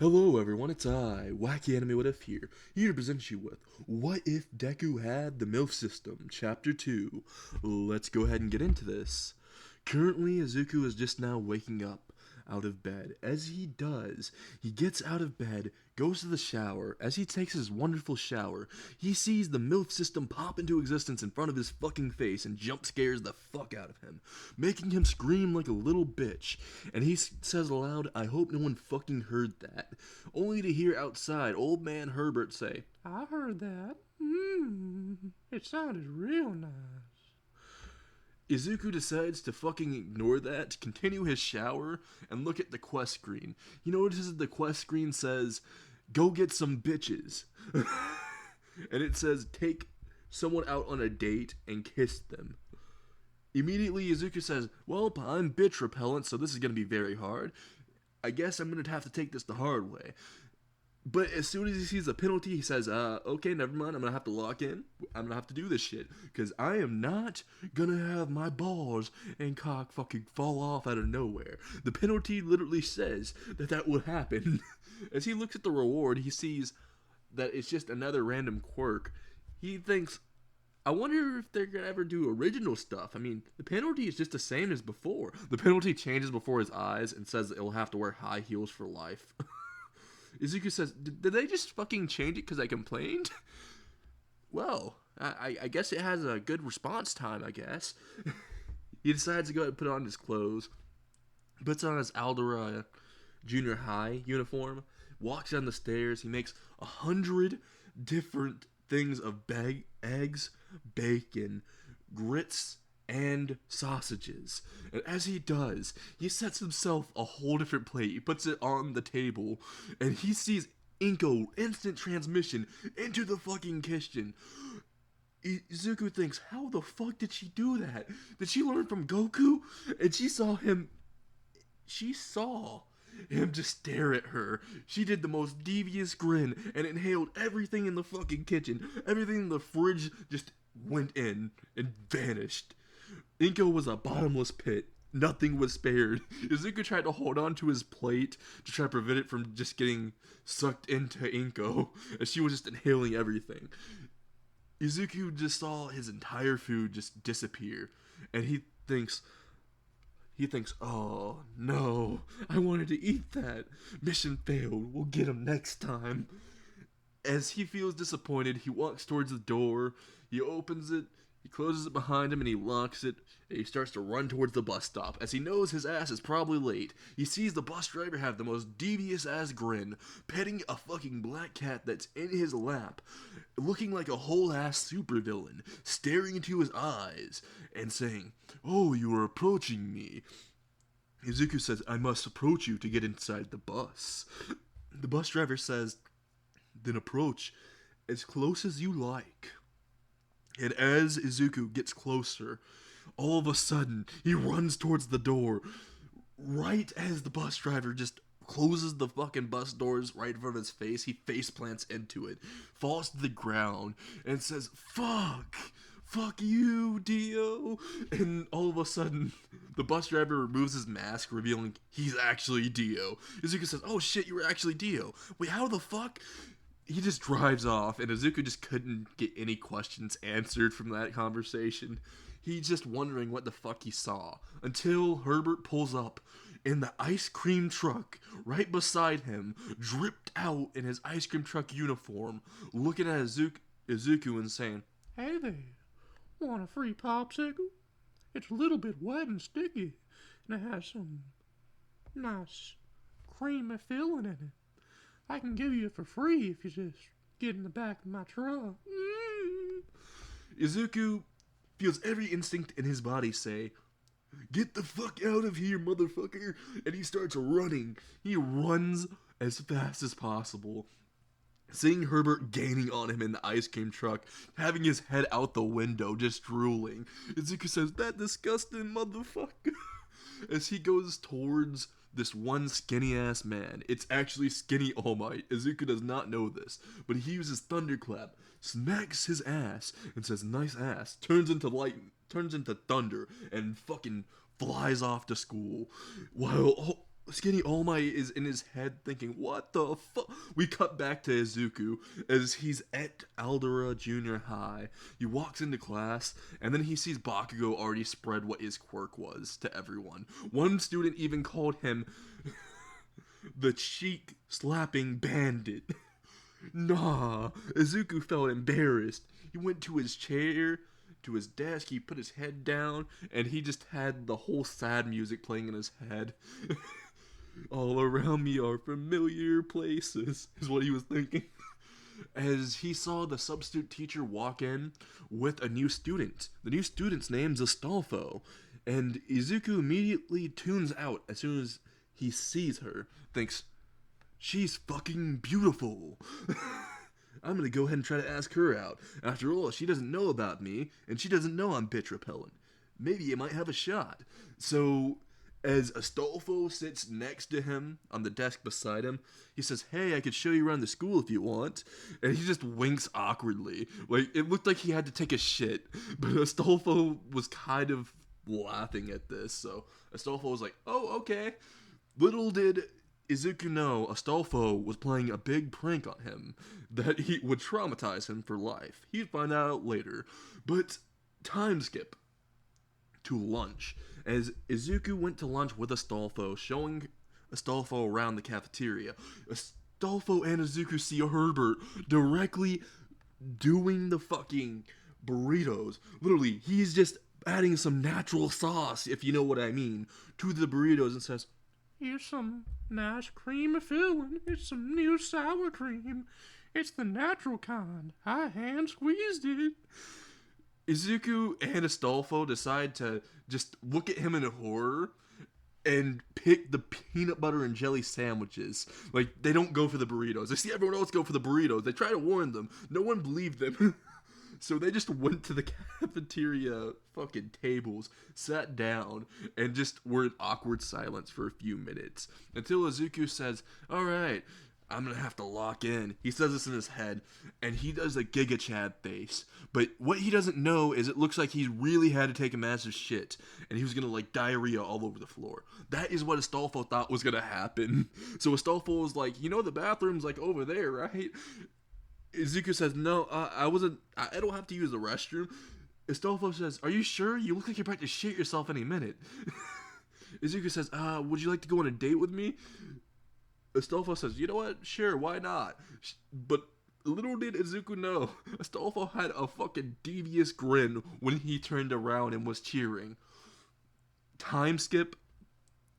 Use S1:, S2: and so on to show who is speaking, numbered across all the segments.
S1: Hello everyone, it's I, Wacky Anime What If here to present you with What If Deku Had the Milf System, Chapter 2. Let's go ahead and get into this. Currently, Izuku is just now waking up out of bed. As he does, he gets out of bed, goes to the shower. As he takes his wonderful shower, he sees the MILF system pop into existence in front of his fucking face and jump scares the fuck out of him, making him scream like a little bitch. And he says aloud, "I hope no one fucking heard that," only to hear outside old man Herbert say,
S2: I heard that. It sounded real nice.
S1: Izuku decides to fucking ignore that, continue his shower, and look at the quest screen. He notices the quest screen says, "Go get some bitches." And it says, "Take someone out on a date and kiss them." Immediately, Izuku says, "Well, I'm bitch repellent, so this is gonna be very hard. I guess I'm gonna have to take this the hard way." But as soon as he sees the penalty, he says, "Okay, never mind. I'm gonna have to lock in. I'm gonna have to do this shit because I am not gonna have my balls and cock fucking fall off out of nowhere." The penalty literally says that that would happen. As he looks at the reward, he sees that it's just another random quirk. He thinks, "I wonder if they're gonna ever do original stuff." I mean, the penalty is just the same as before. The penalty changes before his eyes and says that he'll have to wear high heels for life. Izuku says, "Did they just fucking change it because I complained?" Well, I guess it has a good response time, I guess. He decides to go ahead and put on his clothes, puts on his Aldera Junior High uniform, walks down the stairs. He makes 100 different things of eggs, bacon, grits, and sausages. And as he does, he sets himself a whole different plate. He puts it on the table, and he sees Inko instant transmission into the fucking kitchen. Izuku thinks, how the fuck did she do that? Did she learn from Goku? And she saw him just stare at her. She did the most devious grin and inhaled everything in the fucking kitchen. Everything in the fridge just went in and vanished. Inko was a bottomless pit. Nothing was spared. Izuku tried to hold on to his plate to try to prevent it from just getting sucked into Inko, as she was just inhaling everything. Izuku just saw his entire food just disappear, and he thinks, "Oh no, I wanted to eat that. Mission failed. We'll get him next time." As he feels disappointed, he walks towards the door. He opens it, he closes it behind him, and he locks it. And he starts to run towards the bus stop. As he knows his ass is probably late, he sees the bus driver have the most devious ass grin, petting a fucking black cat that's in his lap, looking like a whole ass supervillain, staring into his eyes and saying, "Oh, you are approaching me." Izuku says, "I must approach you to get inside the bus." The bus driver says, "Then approach as close as you like." And as Izuku gets closer, all of a sudden, he runs towards the door. Right as the bus driver just closes the fucking bus doors right in front of his face, he face plants into it, falls to the ground, and says, "Fuck! Fuck you, Dio!" And all of a sudden, the bus driver removes his mask, revealing he's actually Dio. Izuku says, "Oh shit, you were actually Dio. Wait, how the fuck?" He just drives off, and Izuku just couldn't get any questions answered from that conversation. He's just wondering what the fuck he saw until Herbert pulls up in the ice cream truck right beside him, dripped out in his ice cream truck uniform, looking at Izuku and saying,
S2: Hey there, want a free popsicle? It's a little bit wet and sticky, and it has some nice creamy filling in it. I can give you it for free if you just get in the back of my truck.
S1: Izuku feels every instinct in his body say, "Get the fuck out of here, motherfucker!" And he starts running. He runs as fast as possible. Seeing Herbert gaining on him in the ice cream truck, having his head out the window, just drooling, Izuku says, "That disgusting motherfucker." As he goes towards this one skinny ass man. It's actually Skinny All Might. Izuku does not know this, but he uses Thunderclap, smacks his ass, and says, "Nice ass," turns into thunder, and fucking flies off to school. While Skinny All Might is in his head thinking, what the fuck? We cut back to Izuku as he's at Aldera Junior High. He walks into class, and then he sees Bakugou already spread what his quirk was to everyone. One student even called him the cheek slapping bandit. Nah, Izuku felt embarrassed. He went to his chair, to his desk, he put his head down, and he just had the whole sad music playing in his head. All around me are familiar places, is what he was thinking. As he saw the substitute teacher walk in with a new student. The new student's name's Astolfo, and Izuku immediately tunes out as soon as he sees her, thinks, she's fucking beautiful. I'm gonna go ahead and try to ask her out. After all, she doesn't know about me, and she doesn't know I'm bitch repellent. Maybe it might have a shot. So, as Astolfo sits next to him on the desk beside him, he says, hey, I could show you around the school if you want. And he just winks awkwardly. Like, it looked like he had to take a shit. But Astolfo was kind of laughing at this. So, Astolfo was like, oh, okay. Little did Izuku know Astolfo was playing a big prank on him that he would traumatize him for life. He'd find out later. But time skip to lunch as Izuku went to lunch with Astolfo, showing Astolfo around the cafeteria. Astolfo and Izuku see Herbert directly doing the fucking burritos. Literally, he's just adding some natural sauce, if you know what I mean, to the burritos and says,
S2: here's some nice creamy filling. It's some new sour cream. It's the natural kind. I hand squeezed it.
S1: Izuku and Astolfo decide to just look at him in horror and pick the peanut butter and jelly sandwiches. Like, they don't go for the burritos. They see everyone else go for the burritos. They try to warn them. No one believed them. So they just went to the cafeteria fucking tables, sat down, and just were in awkward silence for a few minutes. Until Izuku says, alright, I'm gonna have to lock in. He says this in his head, and he does a Giga Chad face. But what he doesn't know is it looks like he really had to take a massive shit, and he was gonna like diarrhea all over the floor. That is what Astolfo thought was gonna happen. So Astolfo was like, you know the bathroom's like over there, right? Izuku says, no, I don't have to use the restroom. Astolfo says, are you sure? You look like you're about to shit yourself any minute. Izuku says, would you like to go on a date with me? Astolfo says, you know what? Sure, why not? But little did Izuku know, Astolfo had a fucking devious grin when he turned around and was cheering. Time skip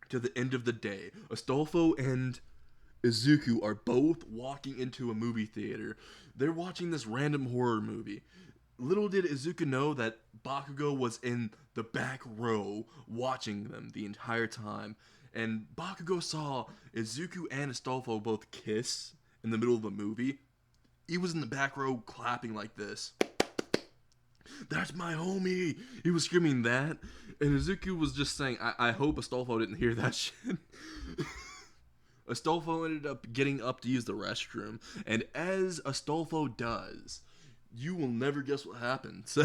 S1: to the end of the day. Astolfo and Izuku are both walking into a movie theater. They're watching this random horror movie. Little did Izuku know that Bakugou was in the back row watching them the entire time. And Bakugou saw Izuku and Astolfo both kiss in the middle of a movie. He was in the back row clapping like this. That's my homie! He was screaming that. And Izuku was just saying, I hope Astolfo didn't hear that shit. Astolfo ended up getting up to use the restroom. And as Astolfo does, you will never guess what happens.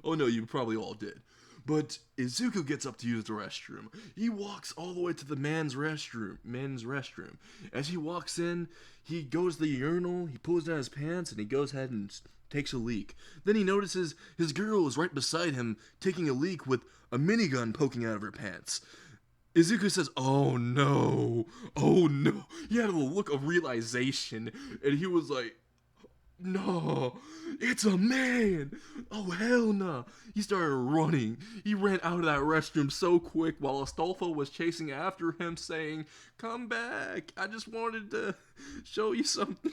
S1: Oh no, you probably all did. But Izuku gets up to use the restroom. He walks all the way to the men's restroom. As he walks in, he goes to the urinal, he pulls down his pants, and he goes ahead and takes a leak. Then he notices his girl is right beside him, taking a leak with a minigun poking out of her pants. Izuku says, oh no. He had a look of realization, and he was like, no, it's a man. Oh, hell no. He started running. He ran out of that restroom so quick while Astolfo was chasing after him saying, come back. I just wanted to show you something.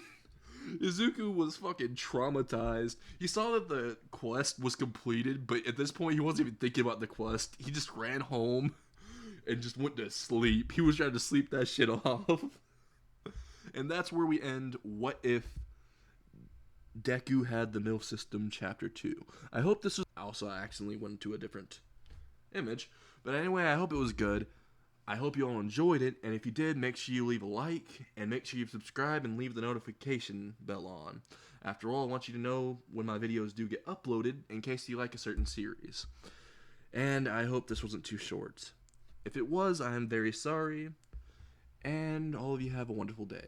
S1: Izuku was fucking traumatized. He saw that the quest was completed, but at this point he wasn't even thinking about the quest. He just ran home and just went to sleep. He was trying to sleep that shit off. And that's where we end What If Deku Had the Milf System Chapter 2. I hope this was... Also, I accidentally went to a different image. But anyway, I hope it was good. I hope you all enjoyed it. And if you did, make sure you leave a like. And make sure you subscribe and leave the notification bell on. After all, I want you to know when my videos do get uploaded in case you like a certain series. And I hope this wasn't too short. If it was, I am very sorry. and all of you have a wonderful day.